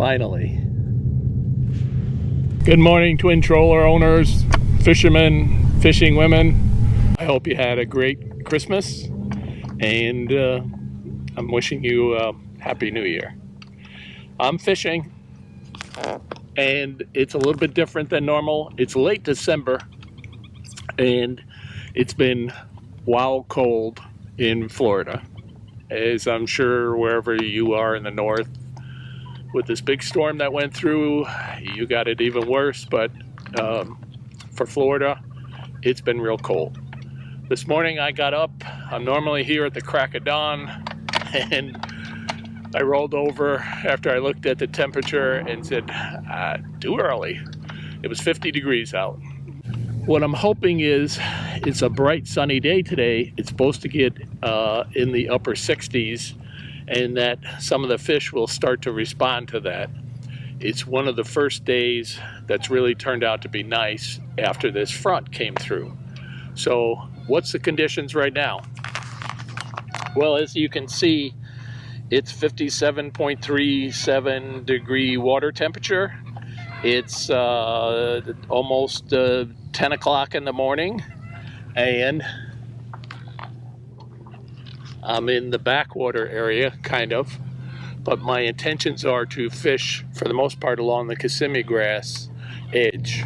Finally. Good morning, twin troller owners, fishermen, fishing women. I hope you had a great Christmas, and I'm wishing you a Happy New Year. I'm fishing, and it's a little bit different than normal. It's late December, and it's been wild cold in Florida, as I'm sure wherever you are in the north. With this big storm that went through, you got it even worse, but for Florida, it's been real cold. This morning I got up, I'm normally here at the crack of dawn, and I rolled over after I looked at the temperature and said, too early. It was 50 degrees out. What I'm hoping is it's a bright sunny day today. It's supposed to get in the upper 60s, and that some of the fish will start to respond to that. It's one of the first days that's really turned out to be nice after this front came through. So what's the conditions right now? Well, as you can see, it's 57.37 degree water temperature. It's almost 10 o'clock in the morning, and I'm in the backwater area, kind of, but my intentions are to fish, for the most part, along the Kissimmee grass edge.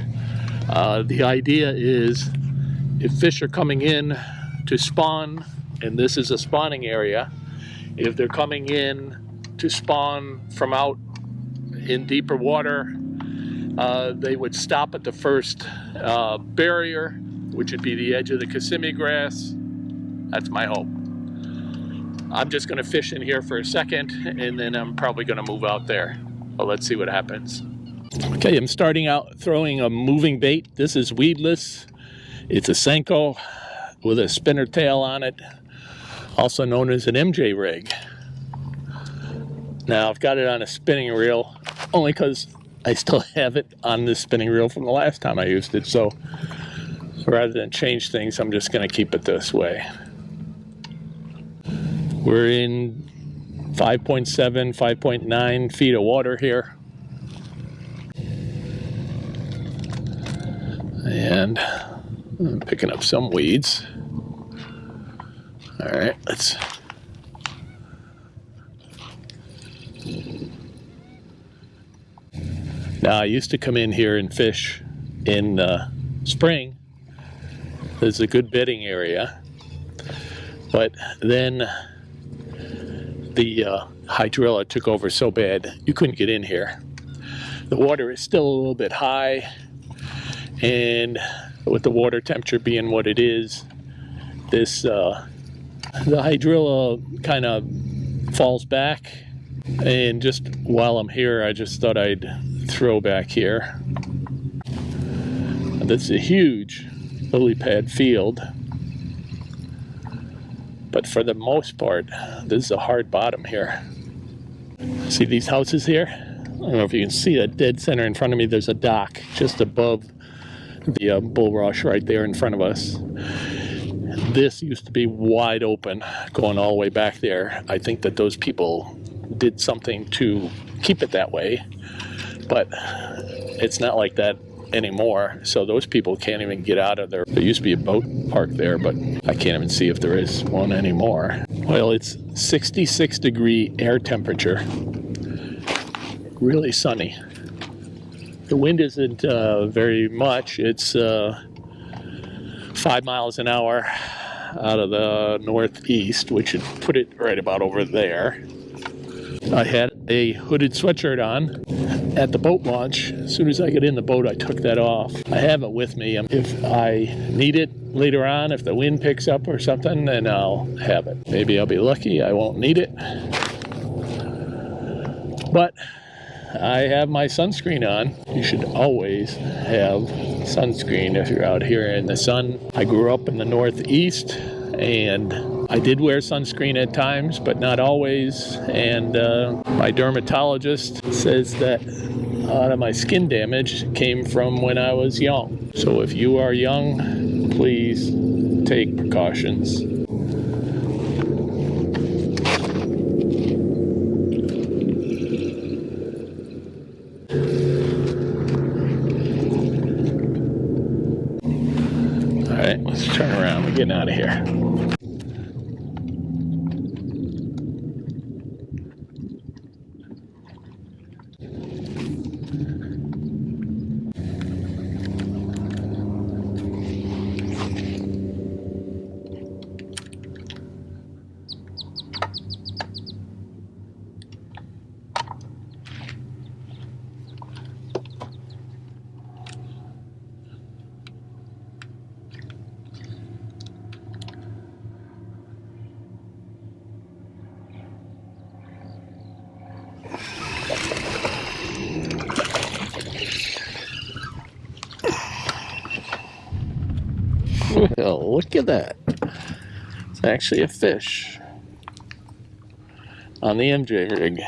The idea is, if fish are coming in to spawn, and this is a spawning area, if they're coming in to spawn from out in deeper water, they would stop at the first barrier, which would be the edge of the Kissimmee grass. That's my hope. I'm just going to fish in here for a second, and then I'm probably going to move out there. Well, let's see what happens. Okay, I'm starting out throwing a moving bait. This is weedless. It's a Senko with a spinner tail on it, also known as an MJ rig. Now, I've got it on a spinning reel only because I still have it on this spinning reel from the last time I used it. So rather than change things, I'm just going to keep it this way. We're in 5.7, 5.9 feet of water here. And I'm picking up some weeds. All right, let's... Now, I used to come in here and fish in spring. There's a good bedding area. But then the hydrilla took over so bad you couldn't get in here. The water is still a little bit high, and with the water temperature being what it is, this the hydrilla kind of falls back, and just while I'm here, I just thought I'd throw back here. This is a huge lily pad field, but for the most part, this is a hard bottom here. See these houses here? I don't know if you can see that dead center in front of me. There's a dock just above the bulrush right there in front of us. This used to be wide open, going all the way back there. I think that those people did something to keep it that way, but it's not like that anymore, so those people can't even get out of there. There used to be a boat park there, but I can't even see if there is one anymore. Well, it's 66 degree air temperature, really sunny. The wind isn't very much. It's 5 miles an hour out of the northeast, which would put it right about over there. I had a hooded sweatshirt on at the boat launch. As soon as I get in the boat, I took that off. I have it with me. If I need it later on, if the wind picks up or something, then I'll have it. Maybe I'll be lucky, I won't need it. But I have my sunscreen on. You should always have sunscreen if you're out here in the sun. I grew up in the Northeast, and I did wear sunscreen at times, but not always. And my dermatologist says that a lot of my skin damage came from when I was young. So if you are young, please take precautions. getting out of here. Well, look at that. It's actually a fish on the MJ rig.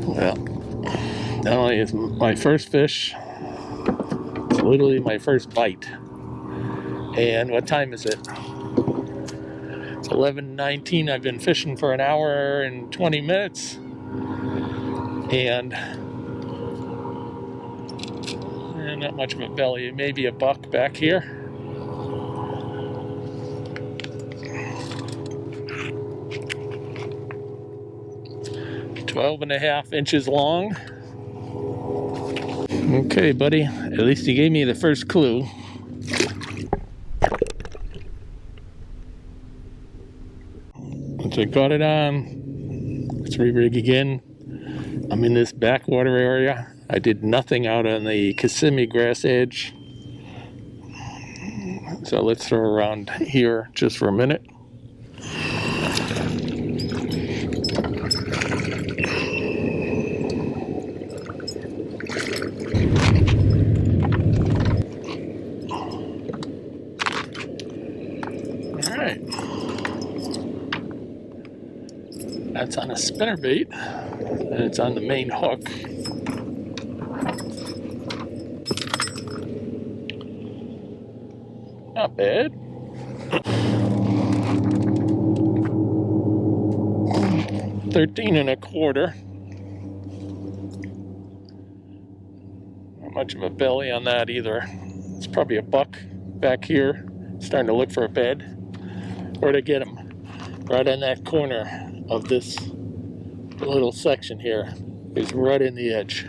Well, not only is my first fish, it's literally my first bite. And what time is it? It's 11:19. I've been fishing for an hour and 20 minutes. And not much of a belly. Maybe a buck back here. 12.5 inches long. Okay, buddy. At least you gave me the first clue. Once I got it on, let's re-rig again. I'm in this backwater area. I did nothing out on the Kissimmee grass edge. So let's throw around here just for a minute. Alright. That's on a spinnerbait, and it's on the main hook. Not bad. $13.25. Not much of a belly on that either. It's probably a buck back here, starting to look for a bed. Where to get him? Right in that corner of this little section here. He's right in the edge.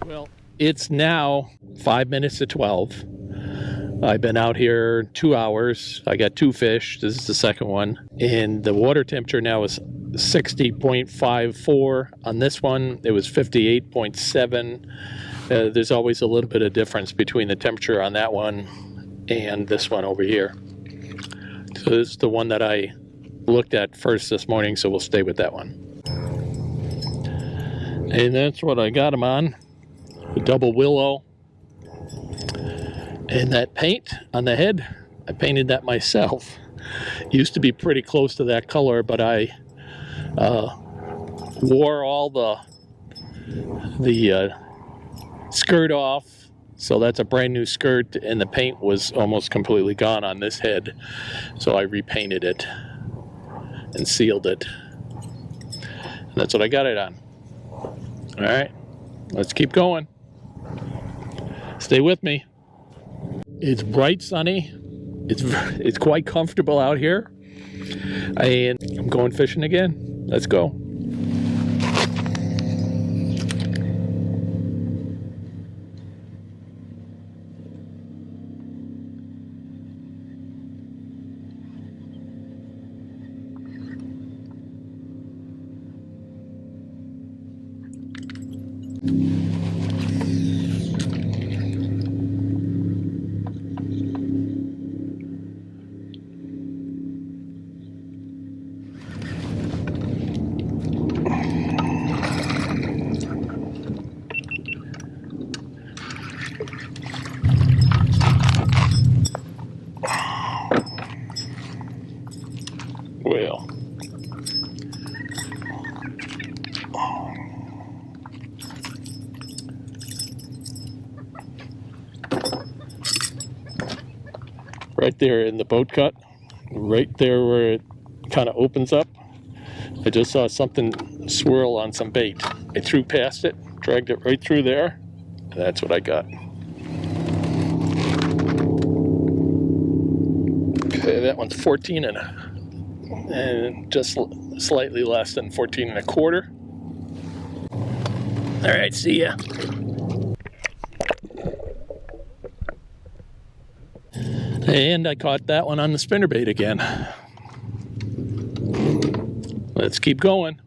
Well, it's now 5 minutes to 12. I've been out here 2 hours. I got 2 fish. This is the second one. And the water temperature now is 60.54. On this one, it was 58.7. There's always a little bit of difference between the temperature on that one and this one over here. So this is the one that I looked at first this morning, so we'll stay with that one. And that's what I got them on. The double willow. And that paint on the head, I painted that myself. Used to be pretty close to that color, but I wore all the skirt off. So that's a brand new skirt, and the paint was almost completely gone on this head. So I repainted it and sealed it. And that's what I got it on. All right, let's keep going. Stay with me. It's bright, sunny. It's quite comfortable out here. And I'm going fishing again. Let's go. Well, right there in the boat cut, right there where it kind of opens up. I just saw something swirl on some bait. I threw past it, dragged it right through there. That's what I got. Okay, that one's 14 and just slightly less than 14 and a quarter. All right, see ya. And I caught that one on the spinnerbait again. Let's keep going.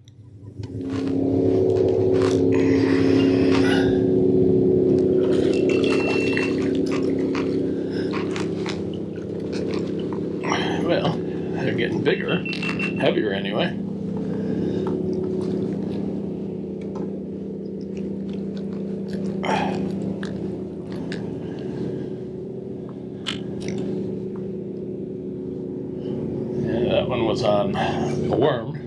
Well, they're getting bigger, heavier anyway. That one was on a worm.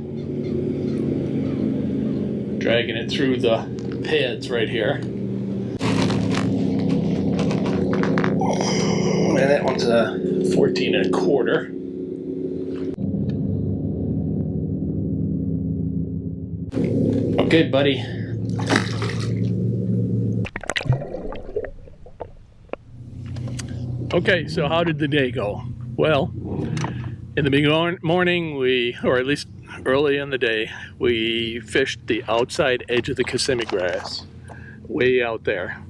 Dragging it through the pads right here. And that one's a 14 and a quarter. Okay, buddy. Okay, so how did the day go? Well, in the morning, or at least early in the day, we fished the outside edge of the Kissimmee grass, way out there.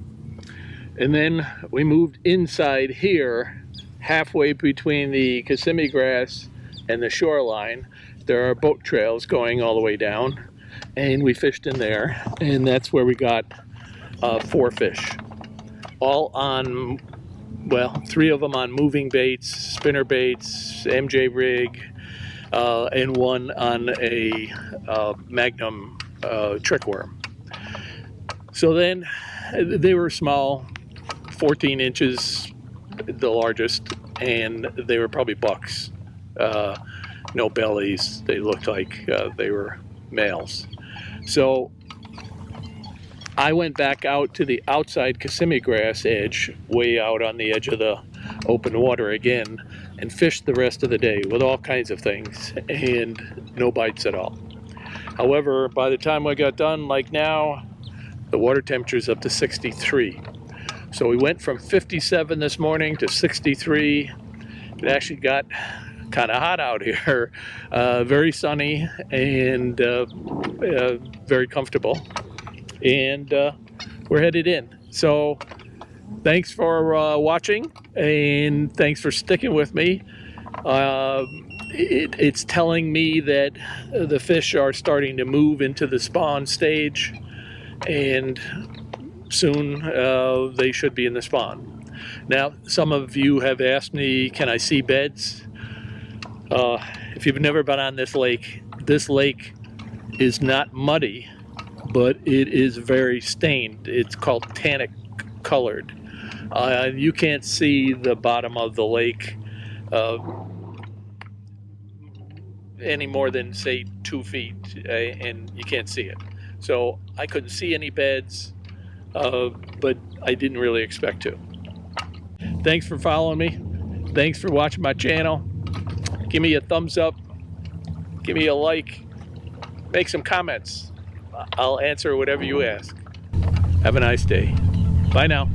And then we moved inside here, halfway between the Kissimmee grass and the shoreline. There are boat trails going all the way down, and we fished in there, and that's where we got 4 fish. All on, well, 3 of them on moving baits, spinner baits, MJ rig, and 1 on a Magnum trick worm. So then they were small, 14 inches, the largest, and they were probably bucks. No bellies. They looked like they were males. So I went back out to the outside Kissimmee grass edge, way out on the edge of the open water again, and fished the rest of the day with all kinds of things, and no bites at all. However, by the time I got done, like now, the water temperature is up to 63. So we went from 57 this morning to 63. It actually got kind of hot out here, very sunny and very comfortable. And we're headed in. So thanks for watching, and thanks for sticking with me. It's telling me that the fish are starting to move into the spawn stage, and soon they should be in the spawn. Now, some of you have asked me, can I see beds? If you've never been on this lake is not muddy, but it is very stained. It's called tannic colored. You can't see the bottom of the lake any more than, say, 2 feet, and you can't see it. So I couldn't see any beds, but I didn't really expect to. Thanks for following me. Thanks for watching my channel. Give me a thumbs up. Give me a like. Make some comments. I'll answer whatever you ask. Have a nice day. Bye now.